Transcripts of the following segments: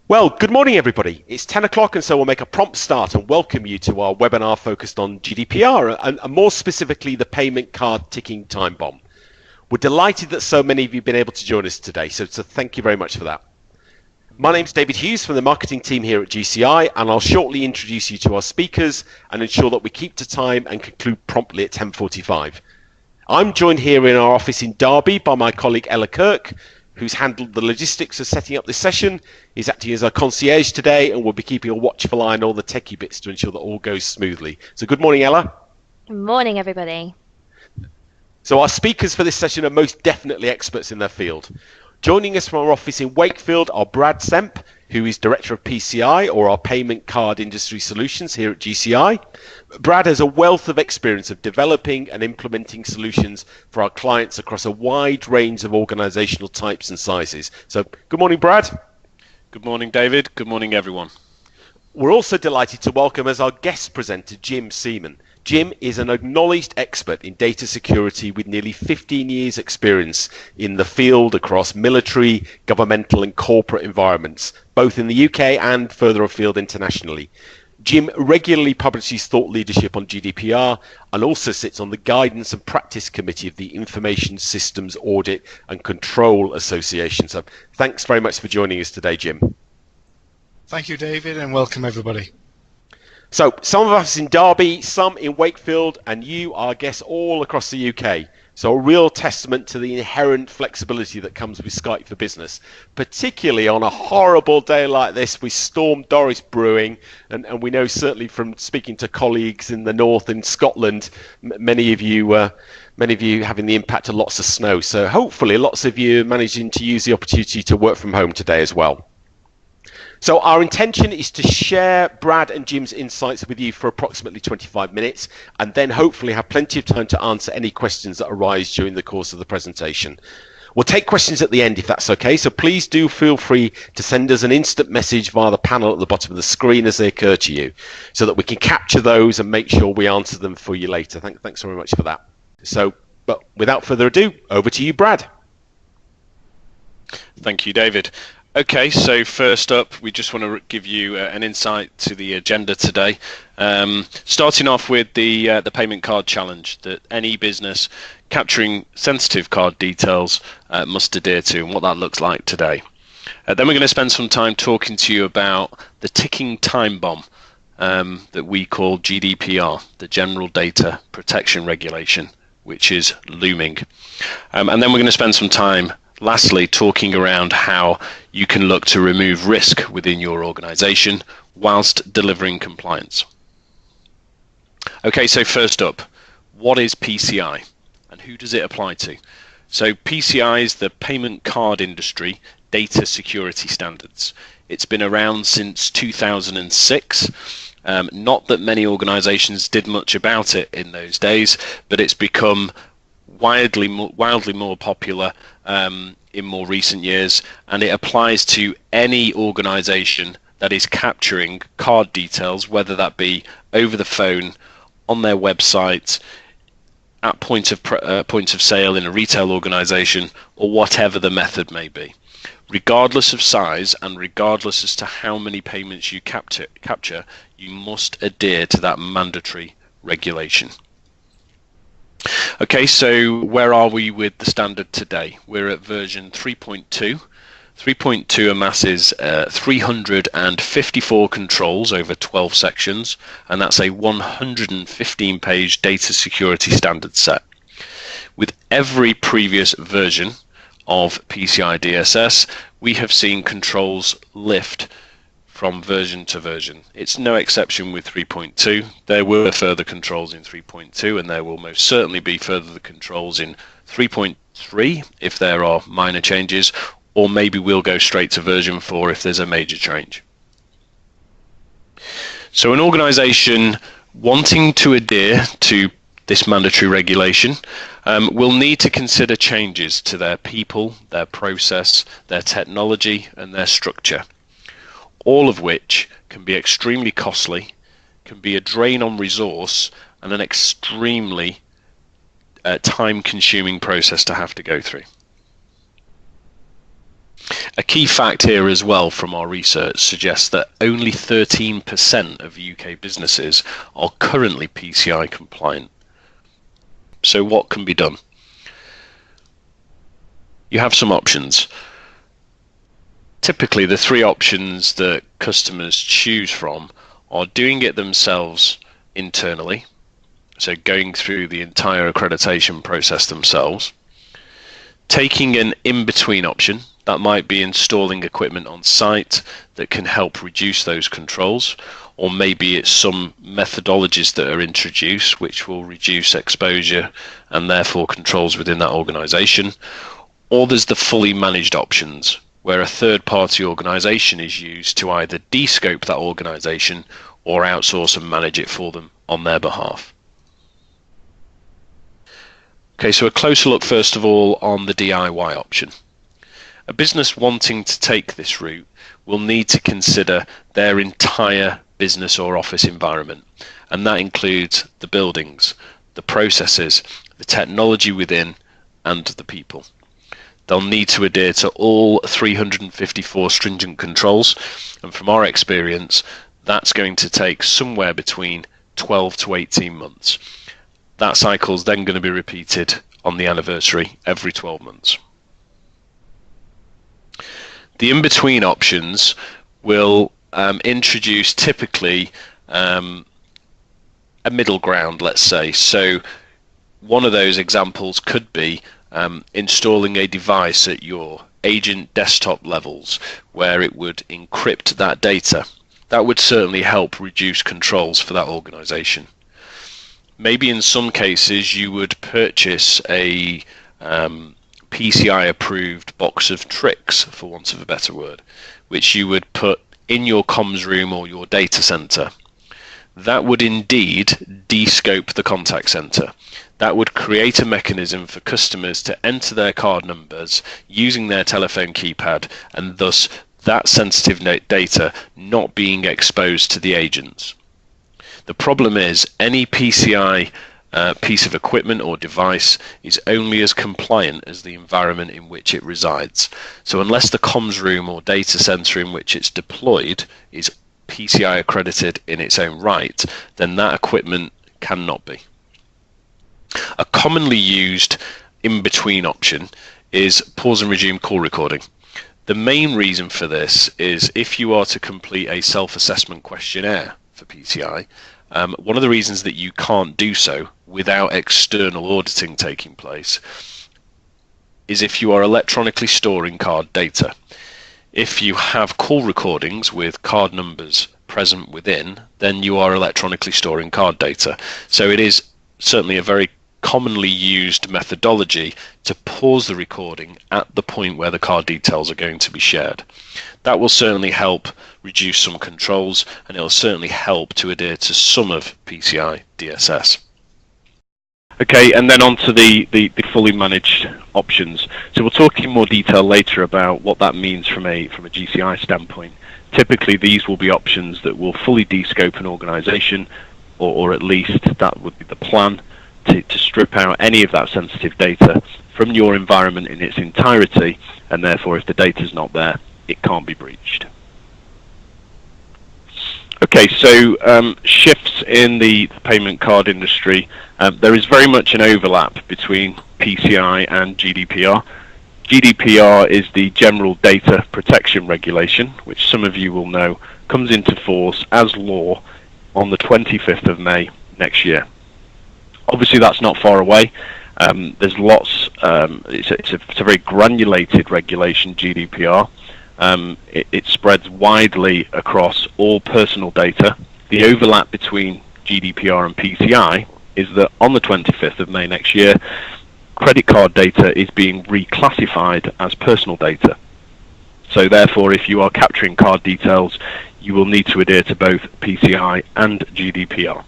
Well, good morning, everybody. It's 10 o'clock, and so we'll make a prompt start and welcome you to our webinar focused on GDPR and more specifically the payment card ticking time bomb. We're delighted that so many of you have been able to join us today, so thank you very much for that. My name's David Hughes from the marketing team here at GCI, and I'll shortly introduce you to our speakers and ensure that we keep to time and conclude promptly at 10:45. I'm joined here in our office in Derby by my colleague Ella Kirk, who's handled the logistics of setting up this session. He's acting as our concierge today and will be keeping a watchful eye on all the techie bits to ensure that all goes smoothly. So good morning, Ella. Good morning, everybody. So our speakers for this session are most definitely experts in their field. Joining us from our office in Wakefield are Brad Semp, who is Director of PCI, or our Payment Card Industry Solutions here at GCI. Brad has a wealth of experience of developing and implementing solutions for our clients across a wide range of organisational types and sizes. So good morning, Brad. Good morning, David. Good morning, everyone. We're also delighted to welcome as our guest presenter Jim Seaman. Jim is an acknowledged expert in data security with nearly 15 years experience in the field across military, governmental and corporate environments, both in the UK and further afield internationally. Jim regularly publishes thought leadership on GDPR and also sits on the Guidance and Practice Committee of the Information Systems Audit and Control Association. So thanks very much for joining us today, Jim. Thank you, David, and welcome everybody. So some of us in Derby, some in Wakefield, and you, our guests, all across the UK. So a real testament to the inherent flexibility that comes with Skype for Business, particularly on a horrible day like this with Storm Doris brewing. And we know certainly from speaking to colleagues in the north in Scotland, many of you having the impact of lots of snow. So hopefully lots of you managing to use the opportunity to work from home today as well. So our intention is to share Brad and Jim's insights with you for approximately 25 minutes and then hopefully have plenty of time to answer any questions that arise during the course of the presentation. We'll take questions at the end if that's okay, so please do feel free to send us an instant message via the panel at the bottom of the screen as they occur to you so that we can capture those and make sure we answer them for you later. Thanks very much for that. So, but without further ado, over to you, Brad. Thank you, David. Okay, so first up, we just want to give you an insight to the agenda today. Starting off with the payment card challenge that any business capturing sensitive card details must adhere to and what that looks like today. Then we're going to spend some time talking to you about the ticking time bomb that we call GDPR, the General Data Protection Regulation, which is looming. And then we're going to spend some time lastly, talking around how you can look to remove risk within your organization whilst delivering compliance. Okay, so first up, what is PCI and who does it apply to? So PCI is the Payment Card Industry Data Security Standards. It's been around since 2006. Not that many organizations did much about it in those days, but it's become wildly more popular in more recent years, and it applies to any organization that is capturing card details, whether that be over the phone, on their website, at point of sale in a retail organization, or whatever the method may be. Regardless of size and regardless as to how many payments you capture, you must adhere to that mandatory regulation. Okay, so where are we with the standard today? We're at version 3.2. 3.2 amasses 354 controls over 12 sections, and that's a 115-page data security standard set. With every previous version of PCI DSS, we have seen controls lift from version to version. It's no exception with 3.2. There were further controls in 3.2, and there will most certainly be further controls in 3.3 if there are minor changes, or maybe we'll go straight to version 4 if there's a major change. So an organization wanting to adhere to this mandatory regulation will need to consider changes to their people, their process, their technology, and their structure, all of which can be extremely costly, can be a drain on resource, and an extremely time-consuming process to have to go through. A key fact here as well from our research suggests that only 13% of UK businesses are currently PCI compliant. So what can be done? You have some options. Typically, the three options that customers choose from are doing it themselves internally, so going through the entire accreditation process themselves, taking an in-between option. That might be installing equipment on site that can help reduce those controls, or maybe it's some methodologies that are introduced which will reduce exposure and therefore controls within that organization. Or there's the fully managed options, where a third-party organization is used to either de-scope that organization or outsource and manage it for them on their behalf. Okay, so a closer look first of all on the DIY option. A business wanting to take this route will need to consider their entire business or office environment, and that includes the buildings, the processes, the technology within, and the people. They'll need to adhere to all 354 stringent controls, and from our experience, that's going to take somewhere between 12 to 18 months. That cycle is then going to be repeated on the anniversary every 12 months. The in-between options will introduce typically a middle ground, let's say. So one of those examples could be installing a device at your agent desktop levels where it would encrypt that data. That would certainly help reduce controls for that organization. Maybe in some cases you would purchase a PCI approved box of tricks, for want of a better word, which you would put in your comms room or your data center. That would indeed de-scope the contact center. That would create a mechanism for customers to enter their card numbers using their telephone keypad, and thus that sensitive data not being exposed to the agents. The problem is any PCI piece of equipment or device is only as compliant as the environment in which it resides. So unless the comms room or data center in which it's deployed is PCI accredited in its own right, then that equipment cannot be. A commonly used in-between option is pause and resume call recording. The main reason for this is if you are to complete a self-assessment questionnaire for PCI, one of the reasons that you can't do so without external auditing taking place is if you are electronically storing card data. If you have call recordings with card numbers present within, then you are electronically storing card data. So it is certainly a very commonly used methodology to pause the recording at the point where the card details are going to be shared. That will certainly help reduce some controls, and it will certainly help to adhere to some of PCI DSS. Okay, and then on to the fully managed options. So we'll talk in more detail later about what that means from a GCI standpoint. Typically, these will be options that will fully de-scope an organization, or at least that would be the plan, to strip out any of that sensitive data from your environment in its entirety, and therefore if the data is not there, it can't be breached. Okay, so shifts in the payment card industry. There is very much an overlap between PCI and GDPR. GDPR is the General Data Protection Regulation, which some of you will know comes into force as law on the 25th of May next year. Obviously, that's not far away. There's lots. It's a very granulated regulation, GDPR. It spreads widely across all personal data. The overlap between GDPR and PCI is that on the 25th of May next year, credit card data is being reclassified as personal data. So therefore, if you are capturing card details, you will need to adhere to both PCI and GDPR.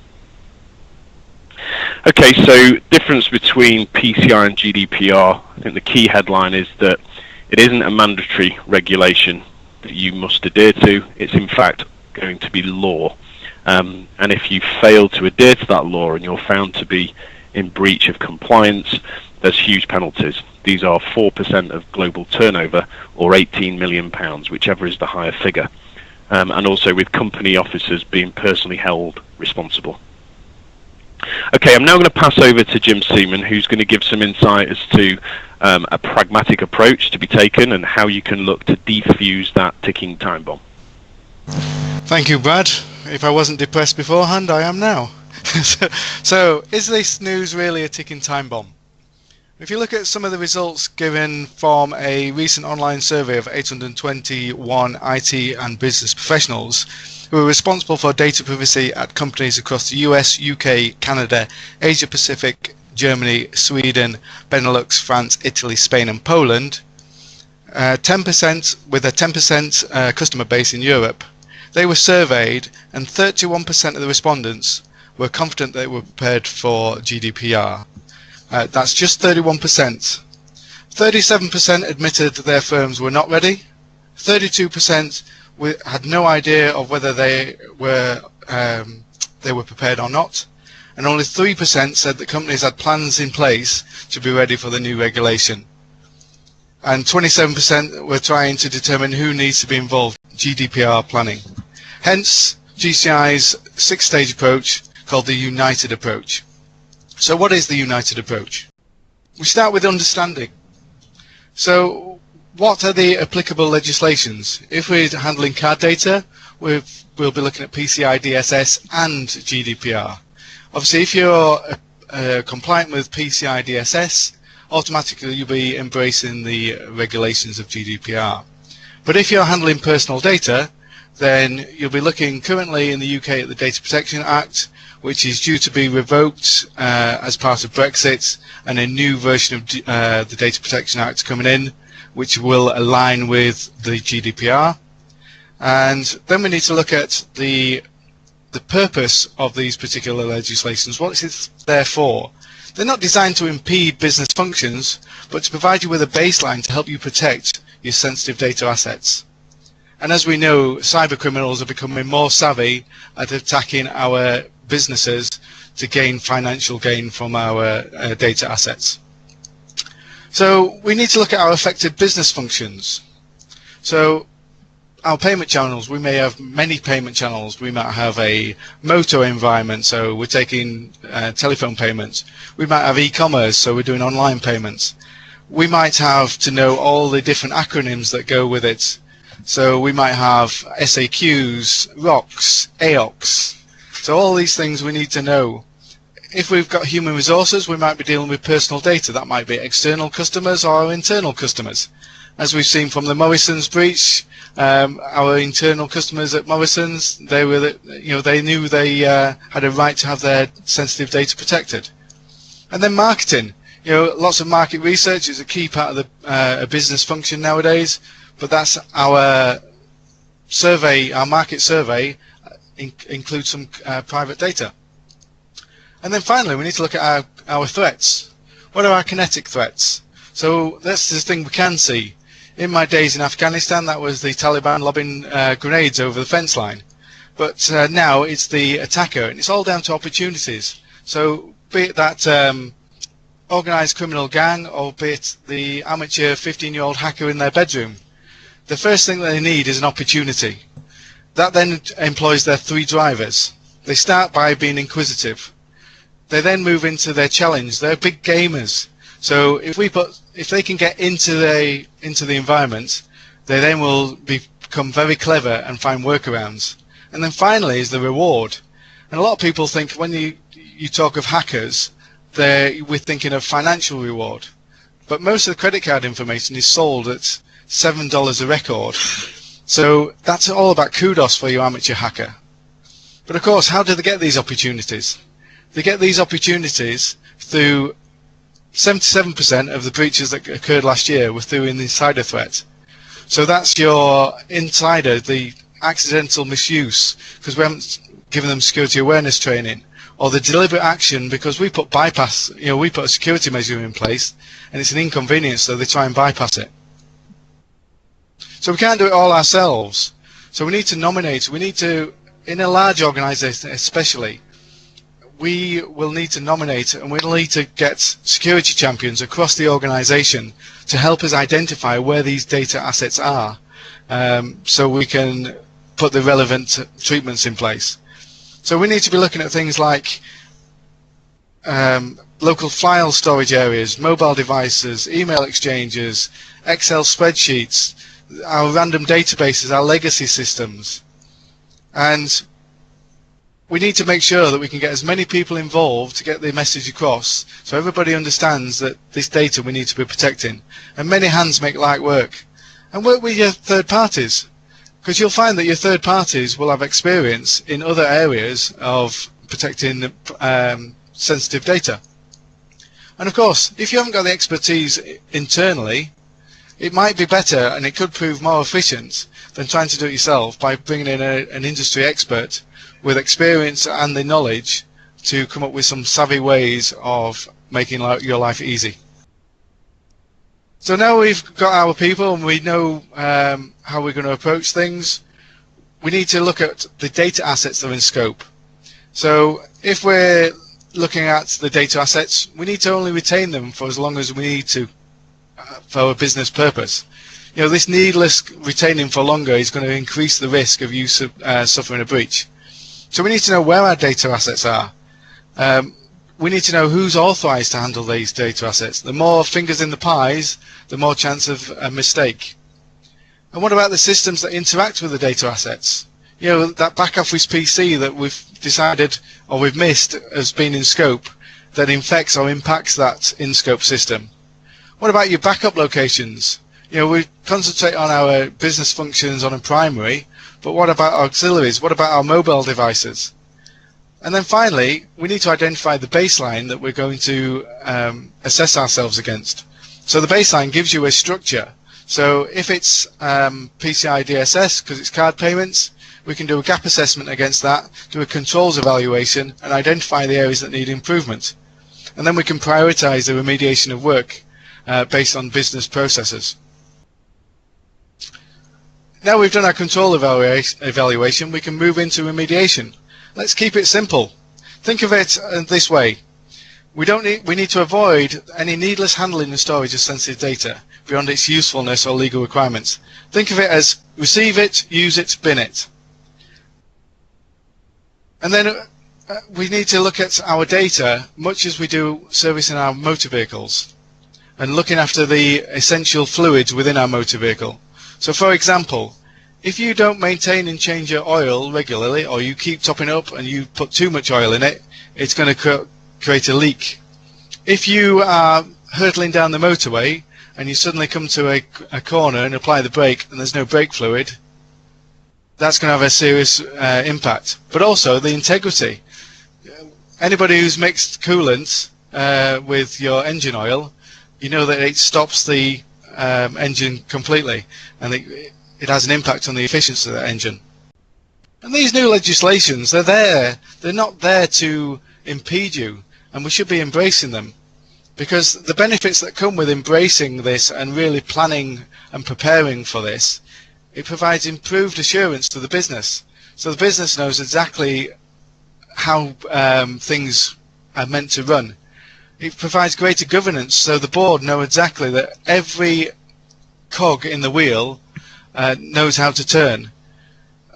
Okay, so difference between PCI and GDPR, I think the key headline is that it isn't a mandatory regulation that you must adhere to. It's in fact going to be law. And if you fail to adhere to that law and you're found to be in breach of compliance, there's huge penalties. These are 4% of global turnover, or £18 million, whichever is the higher figure. And also with company officers being personally held responsible. Okay, I'm now going to pass over to Jim Seaman, who's going to give some insight as to a pragmatic approach to be taken and how you can look to defuse that ticking time bomb. Thank you, Brad. If I wasn't depressed beforehand, I am now. So, is this news really a ticking time bomb? If you look at some of the results given from a recent online survey of 821 IT and business professionals who are responsible for data privacy at companies across the US, UK, Canada, Asia Pacific, Germany, Sweden, Benelux, France, Italy, Spain and Poland, 10% with a 10% customer base in Europe, they were surveyed and 31% of the respondents were confident they were prepared for GDPR. That's just 31%. 37% admitted that their firms were not ready. 32% had no idea of whether they were prepared or not. And only 3% said that companies had plans in place to be ready for the new regulation. And 27% were trying to determine who needs to be involved in GDPR planning. Hence, GCI's 6-stage approach called the United approach. So what is the United approach? We start with understanding. So what are the applicable legislations? If we're handling card data, we'll be looking at PCI DSS and GDPR. Obviously, if you're compliant with PCI DSS, automatically you'll be embracing the regulations of GDPR. But if you're handling personal data, then you'll be looking currently in the UK at the Data Protection Act, which is due to be revoked as part of Brexit, and a new version of the Data Protection Act coming in, which will align with the GDPR. And then we need to look at the purpose of these particular legislations. What is it there for? They're not designed to impede business functions, but to provide you with a baseline to help you protect your sensitive data assets. And as we know, cyber criminals are becoming more savvy at attacking our businesses to gain financial gain from our data assets. So we need to look at our affected business functions. So our payment channels, we may have many payment channels. We might have a motor environment, so we're taking telephone payments. We might have e-commerce, so we're doing online payments. We might have to know all the different acronyms that go with it. So we might have SAQs, ROCs, AOCs. So all these things we need to know. If we've got human resources, we might be dealing with personal data. That might be external customers or internal customers. As we've seen from the Morrisons breach, our internal customers at Morrisons, they knew they had a right to have their sensitive data protected. And then marketing. Lots of market research is a key part of a business function nowadays. But that's our survey, our market survey includes some private data. And then finally, we need to look at our threats. What are our kinetic threats? So that's the thing we can see. In my days in Afghanistan, that was the Taliban lobbing grenades over the fence line. But now it's the attacker, and it's all down to opportunities. So be it that organized criminal gang, or be it the amateur 15-year-old hacker in their bedroom, the first thing that they need is an opportunity. That then employs their 3 drivers. They start by being inquisitive. They then move into their challenge. They're big gamers. So if they can get into the environment, they then will become very clever and find workarounds. And then finally is the reward. And a lot of people think when you talk of hackers, we're thinking of financial reward. But most of the credit card information is sold at $7 a record. So that's all about kudos for you amateur hacker. But of course, how do they get these opportunities? They get these opportunities through 77% of the breaches that occurred last year were through an insider threat. So that's your insider, the accidental misuse, because we haven't given them security awareness training, or the deliberate action because we put we put a security measure in place and it's an inconvenience, so they try and bypass it. So we can't do it all ourselves. So we need to nominate. We need to, in a large organisation especially, we will need to nominate and we'll need to get security champions across the organization to help us identify where these data assets are, so we can put the relevant treatments in place. So we need to be looking at things like local file storage areas, mobile devices, email exchanges, Excel spreadsheets, our random databases, our legacy systems. And we need to make sure that we can get as many people involved to get the message across, so everybody understands that this data we need to be protecting. And many hands make light work. And work with your third parties, because you'll find that your third parties will have experience in other areas of protecting sensitive data. And of course, if you haven't got the expertise internally, it might be better, and it could prove more efficient than trying to do it yourself, by bringing in an industry expert with experience and the knowledge to come up with some savvy ways of making your life easy. So now we've got our people and we know how we're going to approach things, we need to look at the data assets that are in scope. So if we're looking at the data assets, we need to only retain them for as long as we need to for a business purpose. You know, this needless retaining for longer is going to increase the risk of you suffering a breach. So we need to know where our data assets are. We need to know who's authorized to handle these data assets. The more fingers in the pies, the more chance of a mistake. And what about the systems that interact with the data assets? You know, that back office PC that we've decided or we've missed has been in scope, that infects or impacts that in-scope system. What about your backup locations? You know, we concentrate on our business functions on a primary, but what about auxiliaries? What about our mobile devices? And then finally, we need to identify the baseline that we're going to assess ourselves against. So the baseline gives you a structure. So if it's PCI DSS, because it's card payments, we can do a gap assessment against that, do a controls evaluation, and identify the areas that need improvement. And then we can prioritize the remediation of work based on business processes. Now we've done our control evaluation, we can move into remediation. Let's keep it simple. Think of it this way. We need to avoid any needless handling and storage of sensitive data beyond its usefulness or legal requirements. Think of it as receive it, use it, bin it. And then we need to look at our data much as we do servicing our motor vehicles and looking after the essential fluids within our motor vehicle. So for example, if you don't maintain and change your oil regularly, or you keep topping up and you put too much oil in it, it's going to create a leak. If you are hurtling down the motorway and you suddenly come to a corner and apply the brake and there's no brake fluid, that's going to have a serious impact. But also the integrity. Anybody who's mixed coolant with your engine oil, you know that it stops the engine completely, and it has an impact on the efficiency of that engine. And these new legislations, they're there. They're not there to impede you, and we should be embracing them, because the benefits that come with embracing this and really planning and preparing for this, it provides improved assurance to the business. So the business knows exactly how things are meant to run. It provides greater governance, so the board know exactly that every cog in the wheel knows how to turn.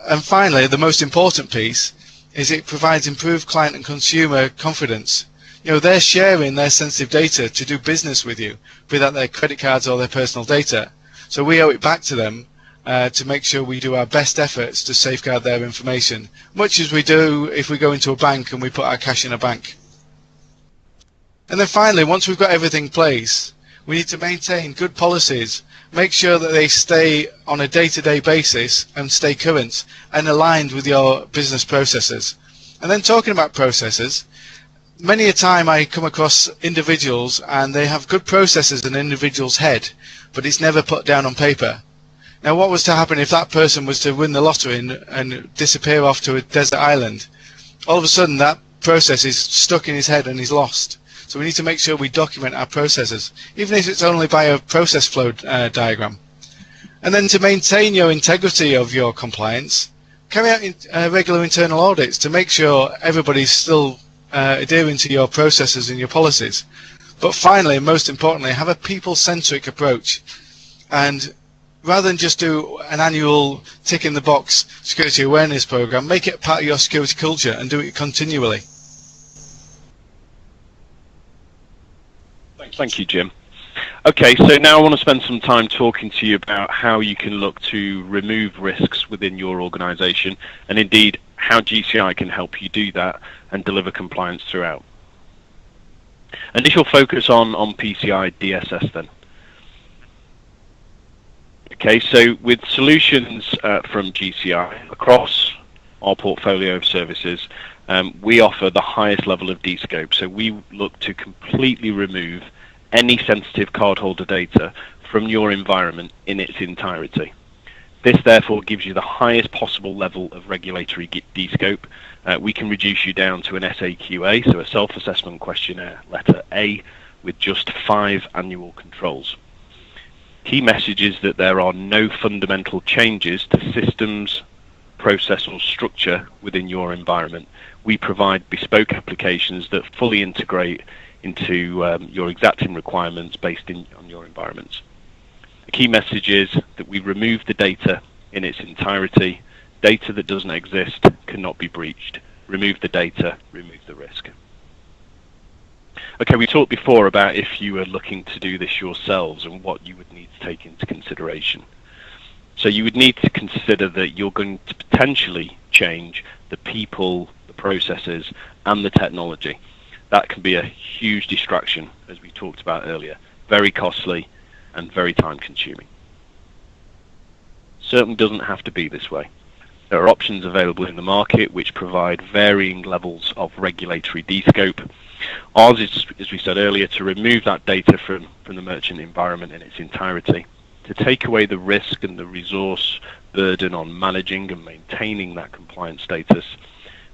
And finally, the most important piece is it provides improved client and consumer confidence. You know, they're sharing their sensitive data to do business with you, be that their credit cards or their personal data. So we owe it back to them to make sure we do our best efforts to safeguard their information, much as we do if we go into a bank and we put our cash in a bank. And then finally, once we've got everything in place, we need to maintain good policies, make sure that they stay on a day-to-day basis and stay current and aligned with your business processes. And then talking about processes, many a time I come across individuals and they have good processes in an individual's head, but it's never put down on paper. Now what was to happen if that person was to win the lottery and disappear off to a desert island? All of a sudden that process is stuck in his head and he's lost. So we need to make sure we document our processes, even if it's only by a process flow diagram. And then to maintain your integrity of your compliance, carry out regular internal audits to make sure everybody's still adhering to your processes and your policies. But finally, and most importantly, have a people-centric approach. And rather than just do an annual tick-in-the-box security awareness program, make it part of your security culture and do it continually. Thank you, Jim. Okay, so now I want to spend some time talking to you about how you can look to remove risks within your organization, and indeed how GCI can help you do that and deliver compliance throughout. Initial focus on PCI DSS then. Okay, so with solutions from GCI across our portfolio of services, we offer the highest level of De-Scope. So we look to completely remove any sensitive cardholder data from your environment in its entirety. This therefore gives you the highest possible level of regulatory De-Scope. We can reduce you down to an SAQA, so a self-assessment questionnaire, letter A, with just 5 annual controls. Key message is that there are no fundamental changes to systems, process or structure within your environment. We provide bespoke applications that fully integrate into your exacting requirements based on your environments. The key message is that we remove the data in its entirety. Data that doesn't exist cannot be breached. Remove the data, remove the risk. Okay, we talked before about if you were looking to do this yourselves and what you would need to take into consideration. So you would need to consider that you're going to potentially change the people, the processes, and the technology. That can be a huge distraction, as we talked about earlier, very costly and very time consuming. Certainly doesn't have to be this way. There are options available in the market which provide varying levels of regulatory De-Scope. Ours is, as we said earlier, to remove that data from the merchant environment in its entirety, to take away the risk and the resource burden on managing and maintaining that compliance status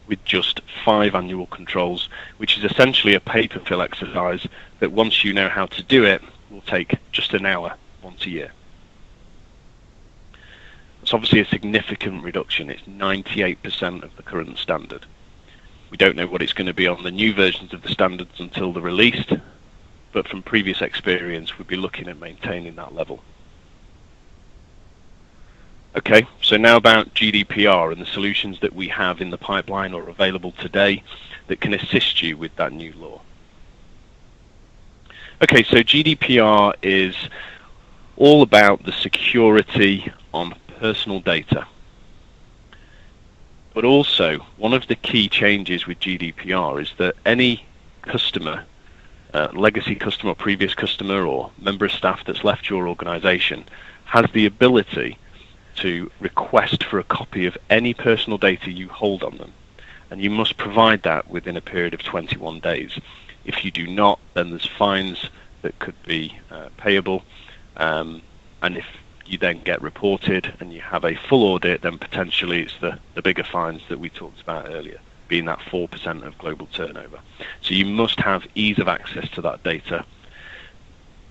with just 5 annual controls, which is essentially a paper fill exercise that once you know how to do it, will take just an hour once a year. It's obviously a significant reduction. It's 98% of the current standard. We don't know what it's going to be on the new versions of the standards until they're released, but from previous experience, we'd be looking at maintaining that level. Okay, so now about GDPR and the solutions that we have in the pipeline or available today that can assist you with that new law. Okay, so GDPR is all about the security on personal data. But also, one of the key changes with GDPR is that any customer, legacy customer, previous customer, or member of staff that's left your organization has the ability to request for a copy of any personal data you hold on them, and you must provide that within a period of 21 days. If you do not, then there's fines that could be payable, and if you then get reported and you have a full audit, then potentially it's the bigger fines that we talked about earlier, being that 4% of global turnover. So you must have ease of access to that data,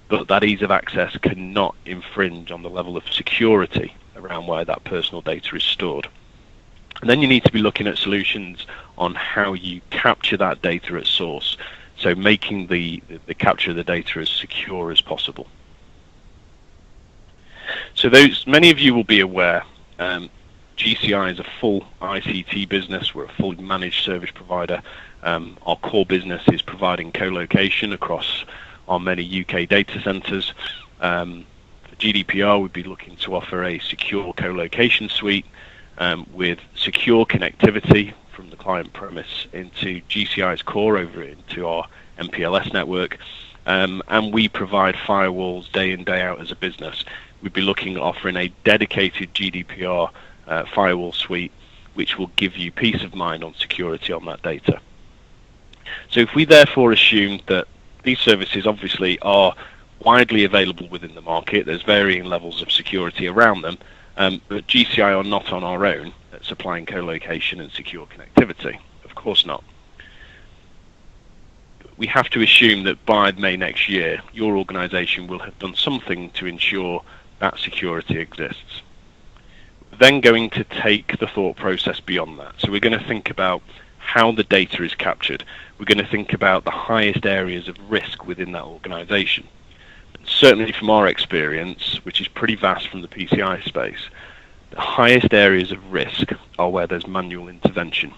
but that ease of access cannot infringe on the level of security around where that personal data is stored. And then you need to be looking at solutions on how you capture that data at source, so making the capture of the data as secure as possible. So many of you will be aware, GCI is a full ICT business. We're a fully managed service provider. Our core business is providing co-location across our many UK data centers. For GDPR, we'd be looking to offer a secure co-location suite with secure connectivity from the client premise into GCI's core over into our MPLS network. And we provide firewalls day in, day out as a business. We'd be looking at offering a dedicated GDPR firewall suite, which will give you peace of mind on security on that data. So if we therefore assume that these services obviously are widely available within the market, there's varying levels of security around them, but GCI are not on our own at supplying co-location and secure connectivity. Of course not. We have to assume that by May next year, your organization will have done something to ensure that security exists. We're then going to take the thought process beyond that. So we're going to think about how the data is captured, we're going to think about the highest areas of risk within that organisation. Certainly from our experience, which is pretty vast from the PCI space, the highest areas of risk are where there's manual intervention.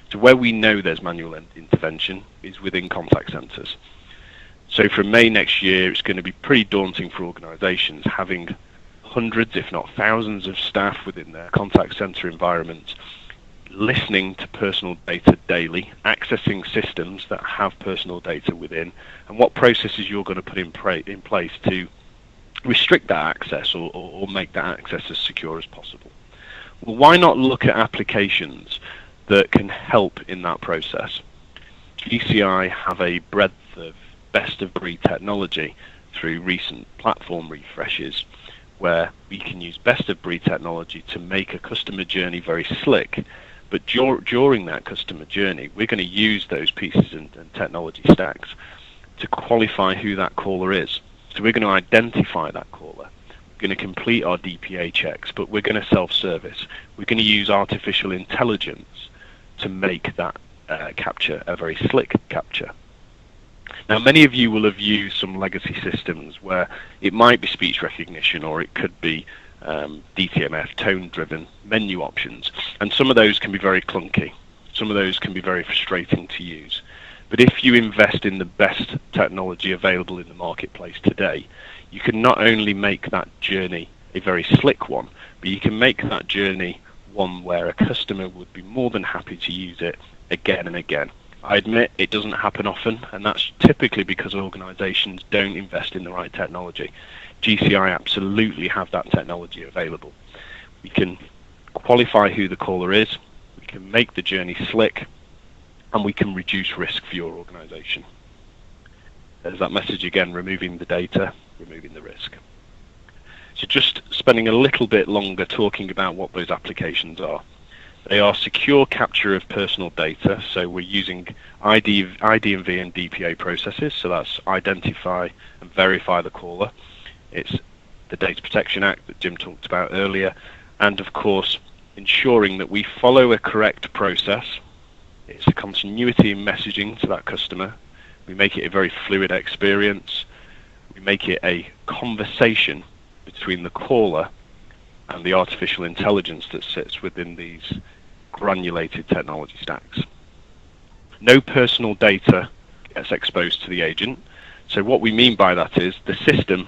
So where we know there's manual intervention is within contact centres. So from May next year, it's going to be pretty daunting for organisations having hundreds, if not thousands, of staff within their contact centre environments, listening to personal data daily, accessing systems that have personal data within, and what processes you're going to put in place to restrict that access or make that access as secure as possible. Well, why not look at applications that can help in that process? GCI have a breadth of best-of-breed technology through recent platform refreshes, where we can use best-of-breed technology to make a customer journey very slick. But during that customer journey, we're going to use those pieces and technology stacks to qualify who that caller is. So we're going to identify that caller. We're going to complete our DPA checks, but we're going to self-service. We're going to use artificial intelligence to make that capture a very slick capture. Now, many of you will have used some legacy systems where it might be speech recognition, or it could be DTMF, tone-driven menu options, and some of those can be very clunky. Some of those can be very frustrating to use. But if you invest in the best technology available in the marketplace today, you can not only make that journey a very slick one, but you can make that journey one where a customer would be more than happy to use it again and again. I admit it doesn't happen often, and that's typically because organisations don't invest in the right technology. GCI absolutely have that technology available. We can qualify who the caller is, we can make the journey slick, and we can reduce risk for your organisation. There's that message again, removing the data, removing the risk. So just spending a little bit longer talking about what those applications are. They are secure capture of personal data, so we're using IDV and DPA processes, so that's identify and verify the caller. It's the Data Protection Act that Jim talked about earlier, and of course ensuring that we follow a correct process. It's a continuity in messaging to that customer. We make it a very fluid experience. We make it a conversation between the caller and the artificial intelligence that sits within these granulated technology stacks. No personal data gets exposed to the agent. So what we mean by that is the system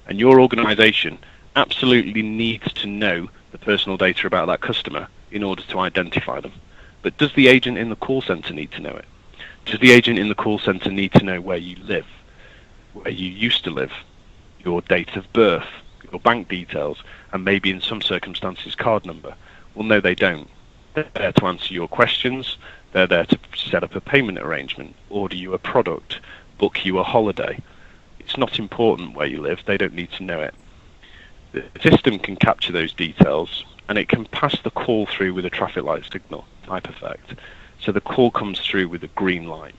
and your organization absolutely needs to know the personal data about that customer in order to identify them. But does the agent in the call center need to know it? Does the agent in the call center need to know where you live, where you used to live, your date of birth, your bank details, and maybe in some circumstances card number? Well, no, they don't. They're there to answer your questions. They're there to set up a payment arrangement, order you a product, book you a holiday. It's not important where you live. They don't need to know it. The system can capture those details, and it can pass the call through with a traffic light signal type effect. So the call comes through with a green light.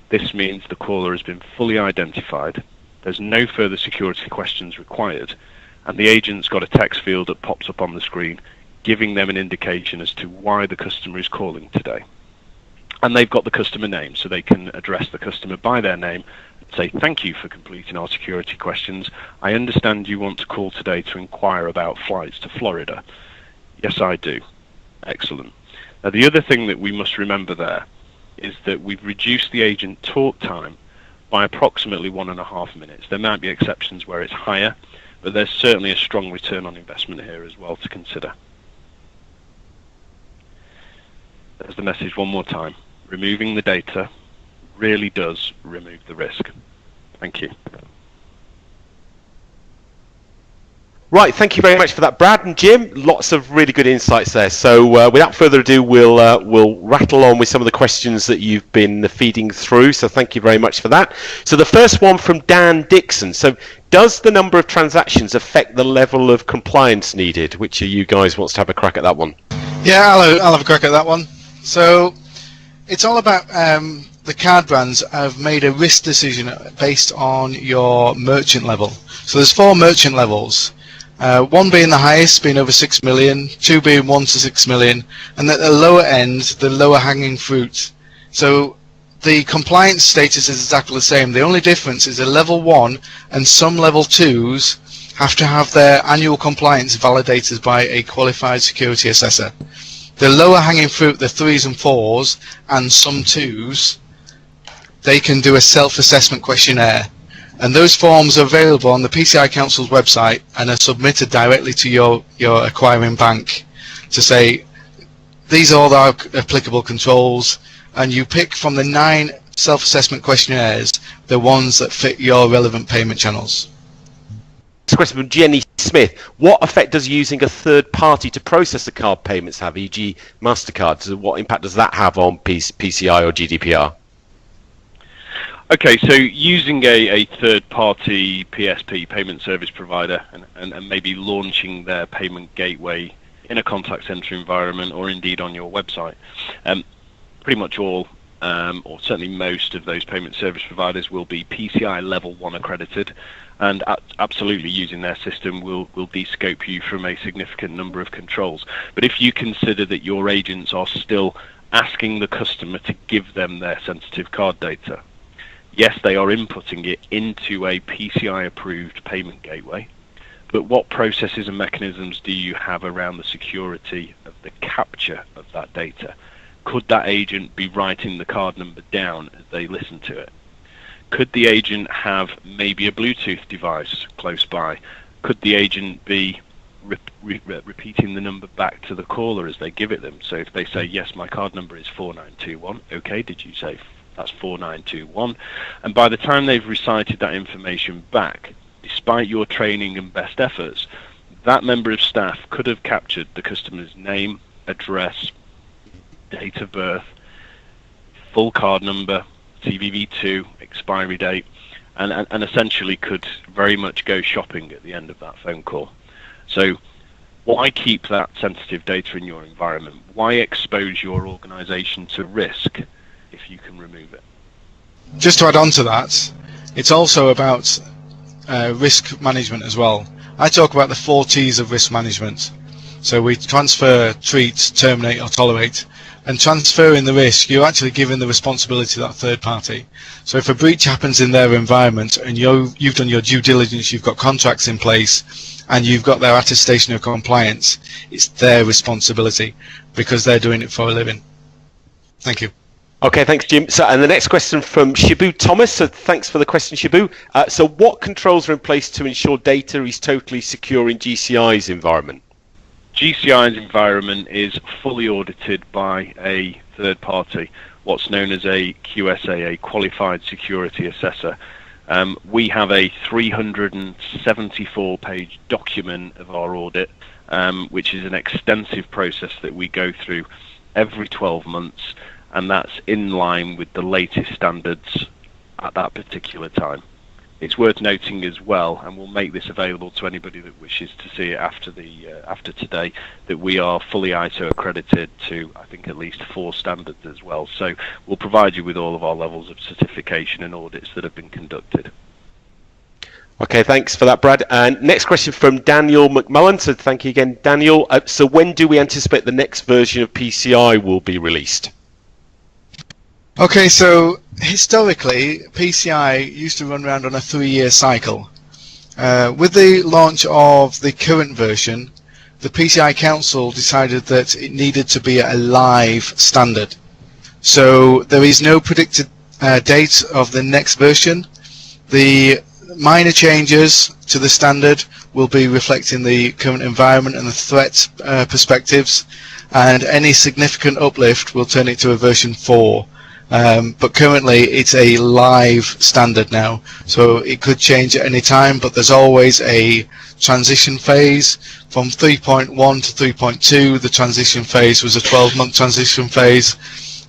This means the caller has been fully identified. There's no further security questions required, and the agent's got a text field that pops up on the screen giving them an indication as to why the customer is calling today. And they've got the customer name, so they can address the customer by their name and say, thank you for completing our security questions. I understand you want to call today to inquire about flights to Florida. Yes, I do. Excellent. Now, the other thing that we must remember there is that we've reduced the agent talk time by approximately 1.5 minutes. There might be exceptions where it's higher, but there's certainly a strong return on investment here as well to consider. There's the message one more time. Removing the data really does remove the risk. Thank you. Right, thank you very much for that, Brad and Jim. Lots of really good insights there. So without further ado, we'll rattle on with some of the questions that you've been feeding through. So thank you very much for that. So the first one from Dan Dixon. So does the number of transactions affect the level of compliance needed? Which of you guys wants to have a crack at that one? Yeah, I'll have a crack at that one. So it's all about the card brands have made a risk decision based on your merchant level. So there's 4 merchant levels. 1 being the highest, being over 6 million, 2 being 1 to 6 million, and at the lower end, the lower hanging fruit. So the compliance status is exactly the same. The only difference is a level 1 and some level 2s have to have their annual compliance validated by a qualified security assessor. The lower hanging fruit, the 3s and 4s, and some 2s, they can do a self-assessment questionnaire. And those forms are available on the PCI Council's website and are submitted directly to your acquiring bank to say, these are all our applicable controls, and you pick from the 9 self-assessment questionnaires the ones that fit your relevant payment channels. This question from Jenny Smith. What effect does using a third party to process the card payments have, e.g. MasterCard? So what impact does that have on PCI or GDPR? Okay, so using a third-party PSP, payment service provider, and maybe launching their payment gateway in a contact center environment or indeed on your website, pretty much all, or certainly most of those payment service providers will be PCI level 1 accredited, and absolutely using their system will de-scope you from a significant number of controls. But if you consider that your agents are still asking the customer to give them their sensitive card data, yes, they are inputting it into a PCI approved payment gateway, but what processes and mechanisms do you have around the security of the capture of that data? Could that agent be writing the card number down as they listen to it? Could the agent have maybe a Bluetooth device close by? Could the agent be repeating the number back to the caller as they give it them? So if they say, yes, my card number is 4921, okay, did you say that's 4921? And by the time they've recited that information back, despite your training and best efforts, that member of staff could have captured the customer's name, address, date of birth, full card number, CVV2, expiry date, and essentially could very much go shopping at the end of that phone call. So why keep that sensitive data in your environment? Why expose your organization to risk if you can remove it? Just to add on to that, it's also about risk management as well. I talk about the 4 T's of risk management. So we transfer, treat, terminate or tolerate. And transferring the risk, you're actually giving the responsibility to that third party. So if a breach happens in their environment and you've done your due diligence, you've got contracts in place and you've got their attestation of compliance, it's their responsibility because they're doing it for a living. Thank you. Okay, thanks, Jim. So, and the next question from Shibu Thomas. So, thanks for the question, Shibu. So, what controls are in place to ensure data is totally secure in GCI's environment? GCI's environment is fully audited by a third party, what's known as a QSA, a Qualified Security Assessor. We have a 374-page document of our audit, which is an extensive process that we go through every 12 months. And that's in line with the latest standards at that particular time. It's worth noting as well, and we'll make this available to anybody that wishes to see it after today, that we are fully ISO accredited to, I think, at least 4 standards as well. So we'll provide you with all of our levels of certification and audits that have been conducted. Okay, thanks for that, Brad. And next question from Daniel McMullen. So thank you again, Daniel. So when do we anticipate the next version of PCI will be released? Okay, so historically, PCI used to run around on a 3-year cycle. With the launch of the current version, the PCI Council decided that it needed to be a live standard. So there is no predicted date of the next version. The minor changes to the standard will be reflecting the current environment and the threat perspectives, and any significant uplift will turn it to a version 4. But currently it's a live standard now, so it could change at any time, but there's always a transition phase from 3.1 to 3.2. The transition phase was a 12-month transition phase,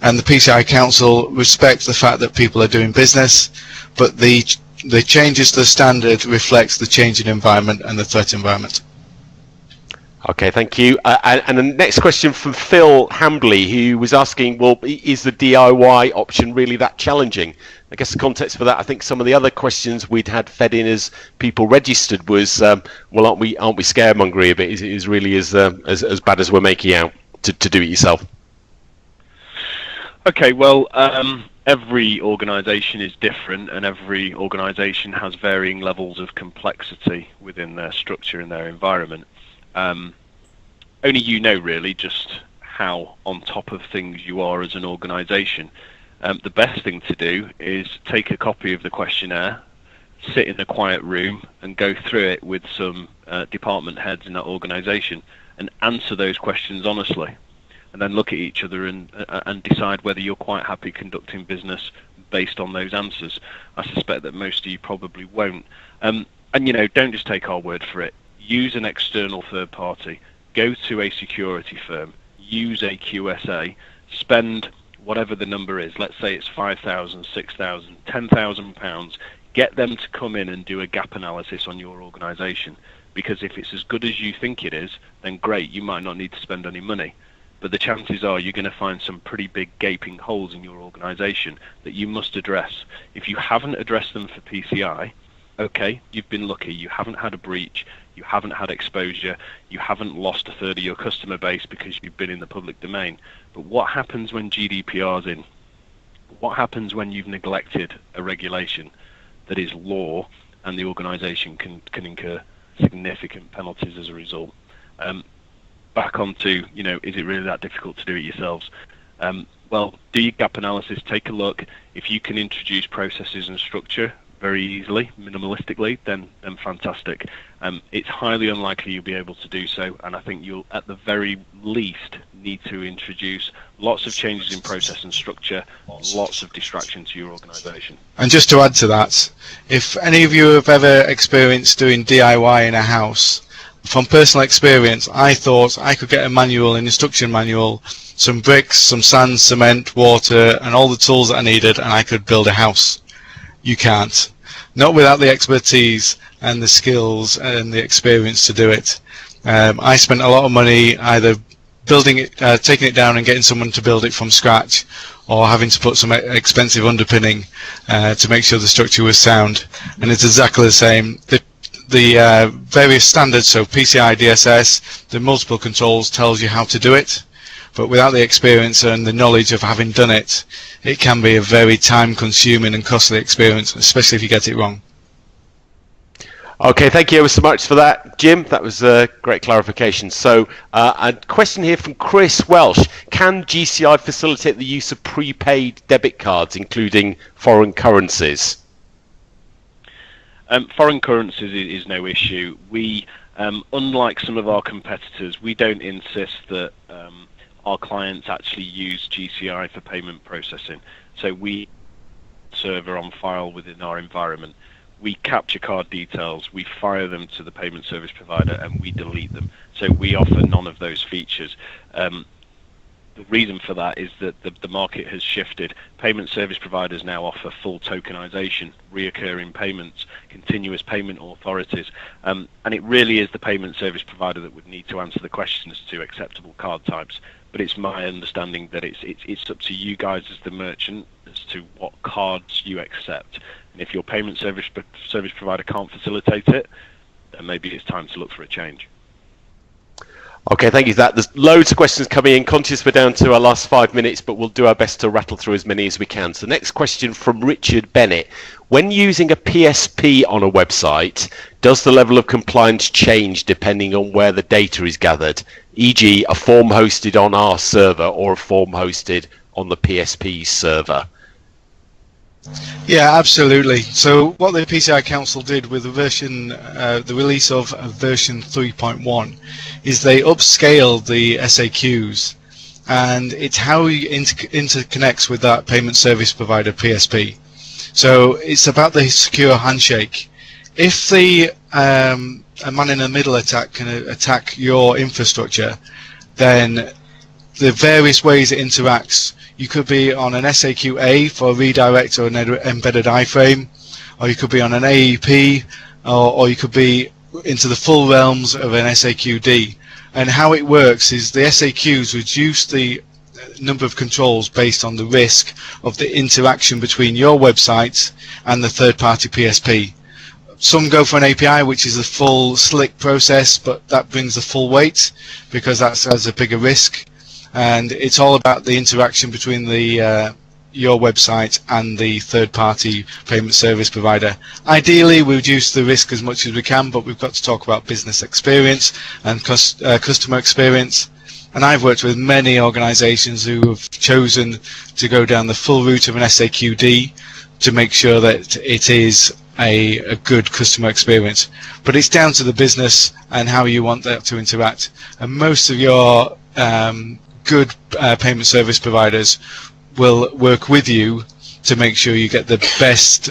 and the PCI Council respects the fact that people are doing business, but the changes to the standard reflects the changing environment and the threat environment. Okay, thank you. And the next question from Phil Hambley, who was asking, well, is the DIY option really that challenging? I guess the context for that, I think some of the other questions we'd had fed in as people registered was, well, aren't we scaremongery a bit? Is it really as bad as we're making out to do it yourself? Okay, well, every organisation is different, and every organisation has varying levels of complexity within their structure and their environment. Only you know really just how on top of things you are as an organisation. The best thing to do is take a copy of the questionnaire, sit in a quiet room and go through it with some department heads in that organisation and answer those questions honestly, and then look at each other and decide whether you're quite happy conducting business based on those answers. I suspect that most of you probably won't. And you know, don't just take our word for it. Use an external third party. Go to a security firm. Use a QSA. Spend whatever the number is. Let's say it's £5,000, £6,000, £10,000. Get them to come in and do a gap analysis on your organisation. Because if it's as good as you think it is, then great, you might not need to spend any money. But the chances are you're going to find some pretty big gaping holes in your organisation that you must address. If you haven't addressed them for PCI, okay, you've been lucky. You haven't had a breach. You haven't had exposure. You haven't lost a third of your customer base because you've been in the public domain. But what happens when GDPR's in? What happens when you've neglected a regulation that is law and the organisation can incur significant penalties as a result? Back onto, you know, is it really that difficult to do it yourselves? Well, do your gap analysis, take a look. If you can introduce processes and structure very easily, minimalistically, then fantastic. It's highly unlikely you'll be able to do so, and I think you'll at the very least need to introduce lots of changes in process and structure, lots of distraction to your organisation. And just to add to that, if any of you have ever experienced doing DIY in a house, from personal experience, I thought I could get a manual, an instruction manual, some bricks, some sand, cement, water, and all the tools that I needed, and I could build a house. You can't. Not without the expertise and the skills and the experience to do it. I spent a lot of money either building it, taking it down and getting someone to build it from scratch, or having to put some expensive underpinning to make sure the structure was sound. And it's exactly the same. The various standards, so PCI DSS, the multiple controls tells you how to do it, but without the experience and the knowledge of having done it, it can be a very time-consuming and costly experience, especially if you get it wrong. Okay, thank you ever so much for that, Jim. That was a great clarification. So, a question here from Chris Welsh. Can GCI facilitate the use of prepaid debit cards, including foreign currencies? Foreign currencies is no issue. We, unlike some of our competitors, we don't insist that our clients actually use GCI for payment processing. So we server on file within our environment. We capture card details, we fire them to the payment service provider, and we delete them. So we offer none of those features. The reason for that is that the market has shifted. Payment service providers now offer full tokenization, reoccurring payments, continuous payment authorities, and it really is the payment service provider that would need to answer the question as to acceptable card types. But it's my understanding that it's up to you guys as the merchant as to what cards you accept. And if your payment service provider can't facilitate it, then maybe it's time to look for a change. Okay, thank you for that. There's loads of questions coming in. Conscious we're down to our last 5 minutes, but we'll do our best to rattle through as many as we can. So next question from Richard Bennett. When using a PSP on a website, does the level of compliance change depending on where the data is gathered? E.g., a form hosted on our server or a form hosted on the PSP server? Yeah, absolutely. So what the PCI Council did with the release of version 3.1 is they upscaled the SAQs, and it's how it interconnects with that payment service provider PSP. So it's about the secure handshake. If a man-in-the-middle attack can attack your infrastructure, then the various ways it interacts. You could be on an SAQ-A for a redirect or an embedded iframe, or you could be on an AEP, or you could be into the full realms of an SAQ-D. And how it works is the SAQs reduce the number of controls based on the risk of the interaction between your website and the third-party PSP. Some go for an API, which is a full slick process, but that brings the full weight because that has a bigger risk. And it's all about the interaction between the your website and the third-party payment service provider. Ideally, we reduce the risk as much as we can, but we've got to talk about business experience and customer experience. And I've worked with many organizations who have chosen to go down the full route of an SAQD to make sure that it is a good customer experience. But it's down to the business and how you want that to interact. And most of your good payment service providers will work with you to make sure you get the best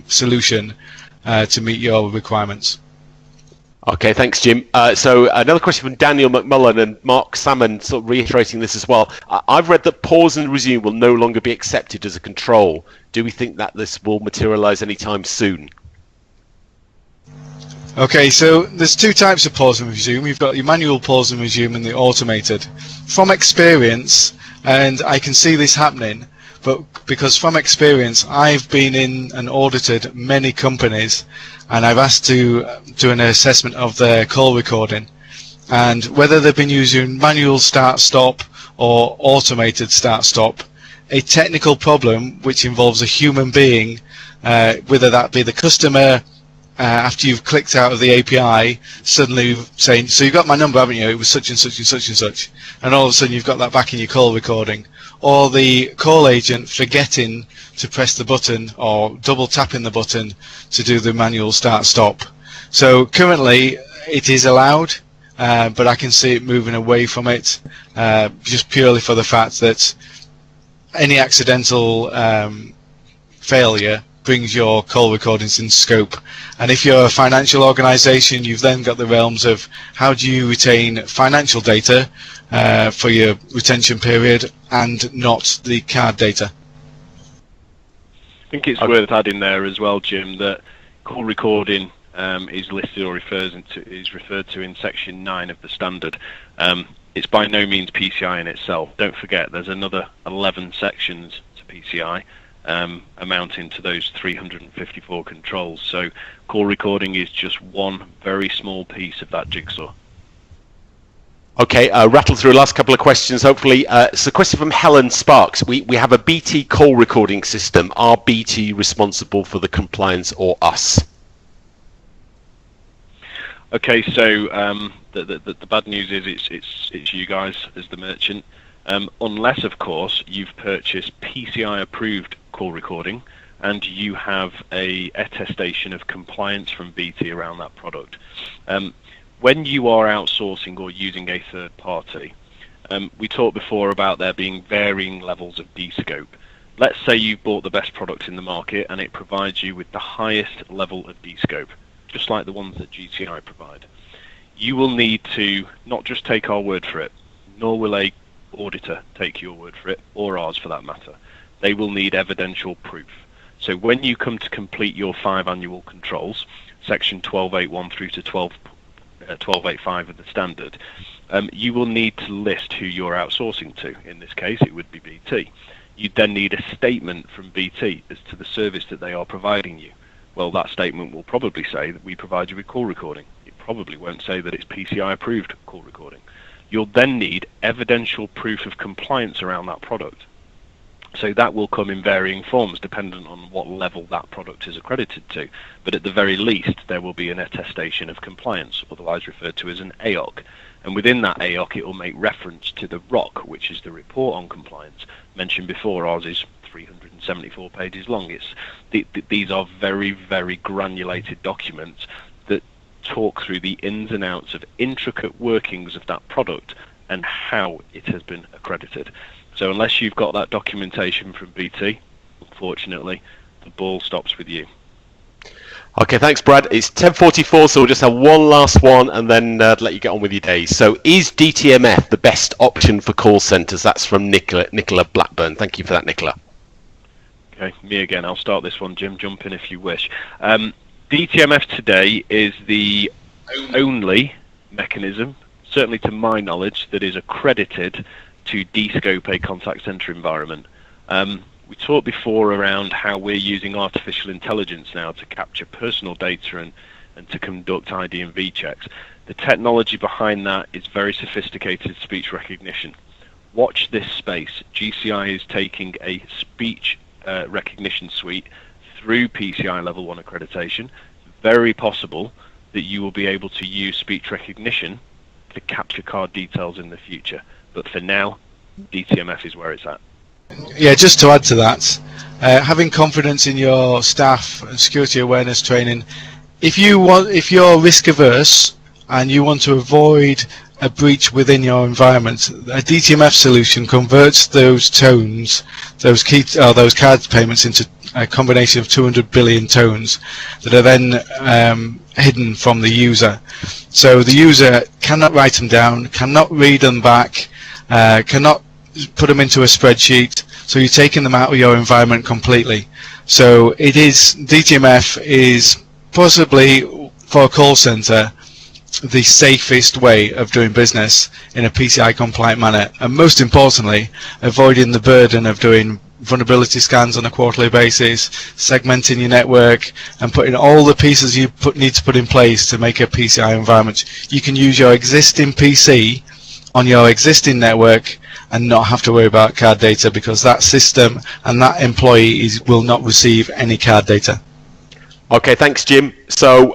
solution to meet your requirements. Okay, thanks, Jim. So another question from Daniel McMullen and Mark Salmon, sort of reiterating this as well. I've read that pause and resume will no longer be accepted as a control. Do we think that this will materialize anytime soon? Okay, so there's two types of pause and resume. You've got your manual pause and resume and the automated. From experience, and I can see this happening, but because from experience I've been in and audited many companies, and I've asked to do an assessment of their call recording, and whether they've been using manual start-stop or automated start-stop, a technical problem which involves a human being, whether that be the customer, after you've clicked out of the API, suddenly saying, so you've got my number, haven't you? It was such and such and such and such. And all of a sudden you've got that back in your call recording. Or the call agent forgetting to press the button or double tapping the button to do the manual start-stop. So currently it is allowed, but I can see it moving away from it, just purely for the fact that any accidental failure brings your call recordings in scope. And if you're a financial organization, you've then got the realms of how do you retain financial data for your retention period and not the card data. I think it's worth adding there as well, Jim, that call recording is listed or is referred to in section 9 of the standard. It's by no means PCI in itself. Don't forget there's another 11 sections to PCI, amounting to those 354 controls. So call recording is just one very small piece of that jigsaw. Okay, rattle through the last couple of questions, hopefully. It's a question from Helen Sparks. We have a BT call recording system. Are BT responsible for the compliance or us? Okay, so the bad news is it's you guys as the merchant, unless of course you've purchased PCI approved call recording and you have a attestation of compliance from BT around that product. When you are outsourcing or using a third party, we talked before about there being varying levels of De-Scope. Let's say you bought the best product in the market and it provides you with the highest level of De-Scope, just like the ones that GCI provide. You will need to not just take our word for it, nor will a auditor take your word for it, or ours for that matter. They will need evidential proof. So when you come to complete your 5 annual controls, section 12.8.1 through to 12.8.5 of the standard, you will need to list who you're outsourcing to. In this case, it would be BT. You then need a statement from BT as to the service that they are providing you. Well, that statement will probably say that we provide you with call recording. It probably won't say that it's PCI approved call recording. You'll then need evidential proof of compliance around that product. So that will come in varying forms dependent on what level that product is accredited to. But at the very least, there will be an attestation of compliance, otherwise referred to as an AOC. And within that AOC, it will make reference to the ROC, which is the report on compliance. Mentioned before, ours is 374 pages long. These are very, very granulated documents that talk through the ins and outs of intricate workings of that product and how it has been accredited. So unless you've got that documentation from BT, unfortunately, the ball stops with you. Okay, thanks, Brad. It's 10:44, so we'll just have one last one and then let you get on with your day. So is DTMF the best option for call centres? That's from Nicola Blackburn. Thank you for that, Nicola. Okay, me again. I'll start this one, Jim. Jump in if you wish. DTMF today is the only mechanism, certainly to my knowledge, that is accredited to De-Scope a contact center environment. We talked before around how we're using artificial intelligence now to capture personal data and to conduct ID and V checks. The technology behind that is very sophisticated speech recognition. Watch this space. GCI is taking a speech recognition suite through PCI Level 1 accreditation. Very possible that you will be able to use speech recognition to capture card details in the future. But for now, DTMF is where it's at. Yeah, just to add to that, having confidence in your staff and security awareness training. If you're risk averse and you want to avoid a breach within your environment, a DTMF solution converts those tones, those card payments, into a combination of 200 billion tones that are then hidden from the user. So the user cannot write them down, cannot read them back, cannot put them into a spreadsheet. So you're taking them out of your environment completely. So DTMF is possibly, for a call center, the safest way of doing business in a PCI compliant manner, and most importantly, avoiding the burden of doing vulnerability scans on a quarterly basis, segmenting your network, and putting all the pieces you need to put in place to make a PCI environment. You can use your existing PC on your existing network and not have to worry about card data, because that system and that employee will not receive any card data. Okay, thanks, Jim. So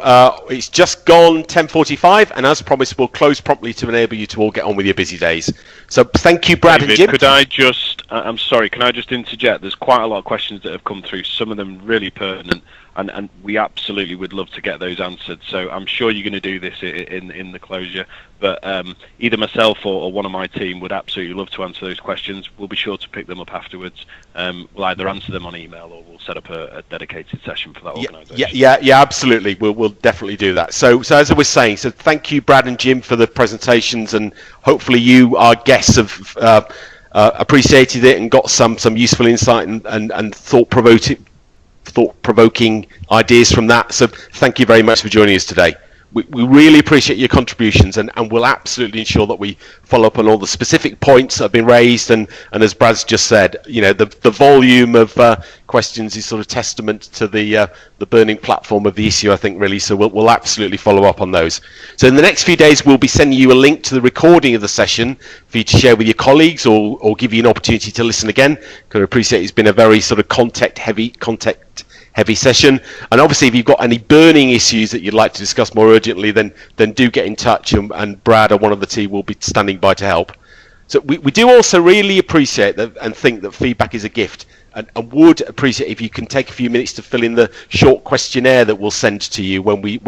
it's just gone 10:45, and as promised, we'll close promptly to enable you to all get on with your busy days. So thank you, Brad David, and Jim. could I just, I'm sorry, can I just interject? There's quite a lot of questions that have come through, some of them really pertinent, and we absolutely would love to get those answered. So I'm sure you're going to do this in the closure, but either myself or one of my team would absolutely love to answer those questions. We'll be sure to pick them up afterwards. We'll either answer them on email or we'll set up a dedicated session for that organisation. Yeah, absolutely. We'll definitely do that. So as I was saying, so thank you, Brad and Jim, for the presentations, and hopefully you, our guests, have appreciated it and got some useful insight and thought-provoking ideas from that. So thank you very much for joining us today. We really appreciate your contributions, and we'll absolutely ensure that we follow up on all the specific points that have been raised, and as Brad's just said, you know, the volume of questions is sort of testament to the burning platform of the issue, I think, really. So we'll absolutely follow up on those. So in the next few days, we'll be sending you a link to the recording of the session for you to share with your colleagues, or give you an opportunity to listen again, because I appreciate it's been a very sort of content heavy session. And obviously, if you've got any burning issues that you'd like to discuss more urgently, then do get in touch, and Brad or one of the team will be standing by to help. So we do also really appreciate that and think that feedback is a gift, and would appreciate if you can take a few minutes to fill in the short questionnaire that we'll send to you when we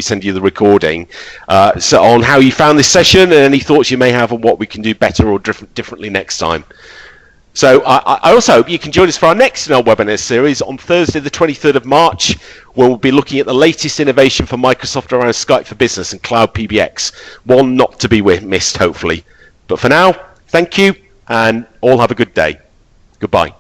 send you the recording, so on how you found this session and any thoughts you may have on what we can do better or differently next time. So I also hope you can join us for our next in our webinar series on Thursday the 23rd of March, where we'll be looking at the latest innovation from Microsoft around Skype for Business and Cloud PBX. One not to be missed, hopefully. But for now, thank you, and all have a good day. Goodbye.